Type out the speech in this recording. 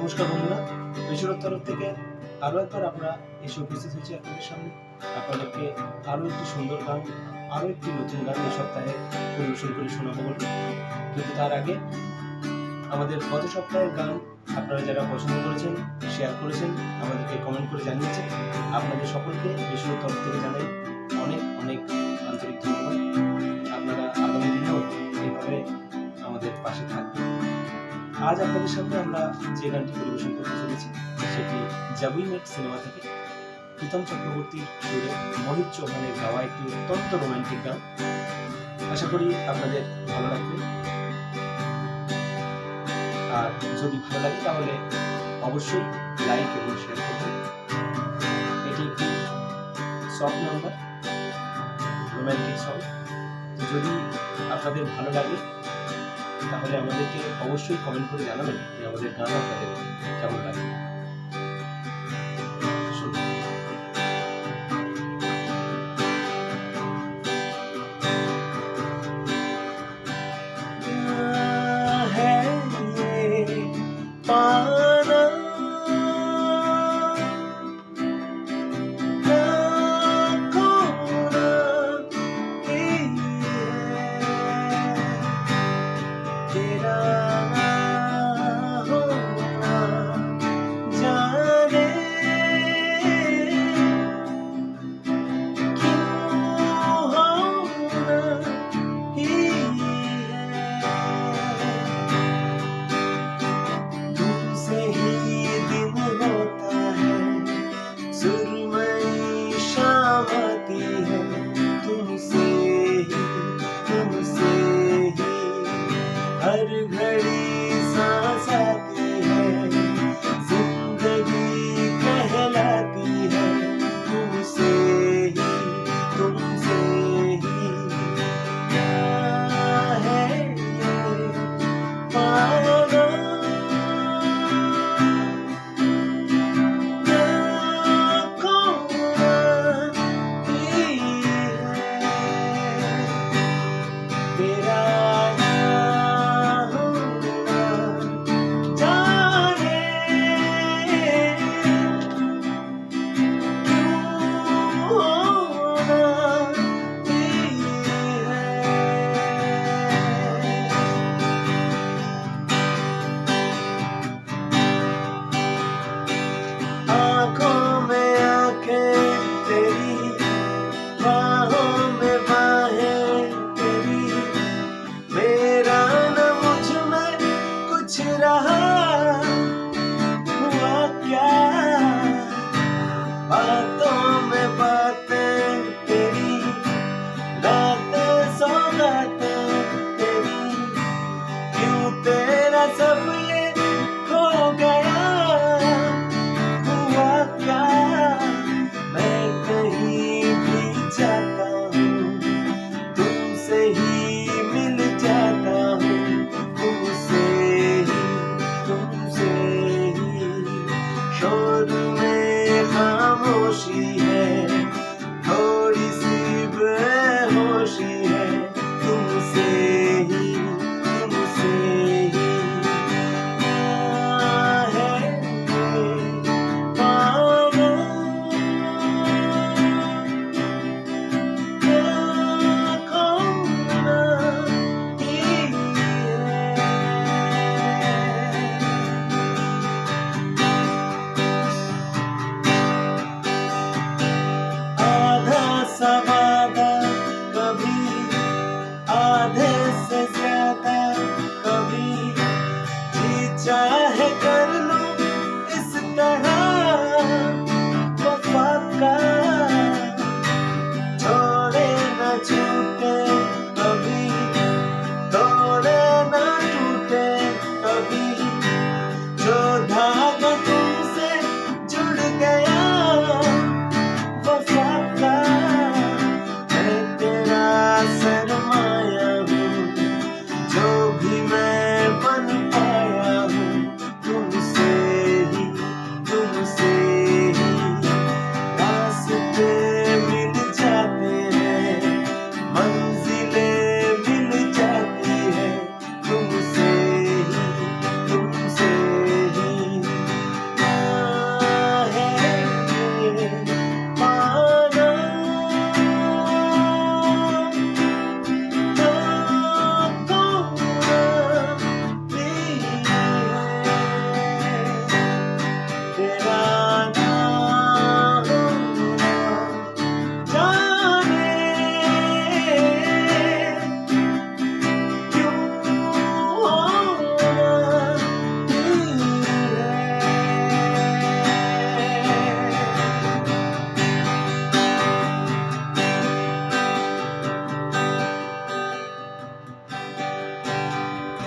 নমস্কার বন্ধুরা, বেসুরোর তরফ থেকে আরও একবার আমরা এসে উপস্থিত হয়েছি আপনাদের সামনে। আপনাদেরকে আরও একটি সুন্দর গান, আরও একটি নতুন গান এই সপ্তাহে পরিবেশন করে শোনাবো বলে। কিন্তু তার আগে আমাদের গত সপ্তাহের গান আপনারা যারা পছন্দ করেছেন, শেয়ার করেছেন, আমাদেরকে কমেন্ট করে জানিয়েছেন, আপনাদের সকলকে বেসুরোর তরফ থেকে জানাই অনেক অনেক আন্তরিক ধন্যবাদ। আপনারা আগামী দিনেও এইভাবে আমাদের পাশে থাকবেন। আজ আপনাদের সামনে আমরা যে গানটি পরিবেশন করতে চলেছি সেটি জব উই মেট সিনেমা থেকে প্রীতম চক্রবর্তীর সুরে মোহিত চৌহানের গাওয়া একটি অত্যন্ত রোমান্টিক গান। আশা করি আপনাদের ভালো লাগবে, আর যদি ভালো লাগে তাহলে অবশ্যই লাইক এবং শেয়ার করবেন। এটি একটি সফট নাম্বার, রোমান্টিক সং। যদি আপনাদের ভালো লাগে তাহলে আমাদেরকে অবশ্যই কমেন্ট করে জানাবেন যে আমাদের গান আপনাদের কেমন লাগে। हर घड़ी सांस आती है, जिंदगी कहलाती है तुमसे ही, तुमसे ही। क्या है ये पाना, क्या खोना ही है तेरा बातों में बातें तेरी, रातें सौगातें तेरी, क्यों तेरा सब ये खो गया, हुआ क्या। मैं कहीं भी जाता हूँ तुमसे ही मिल जाता हूँ, तुमसे ही, तुमसे ही। शोर में खामोशी है, थोड़ी सी बेहोशी है, तुमसे ही, तुमसे ही। क्या है ये पाना, क्या खोना ही है। वादा कभी आधे से ज्यादा, कभी जी चाहे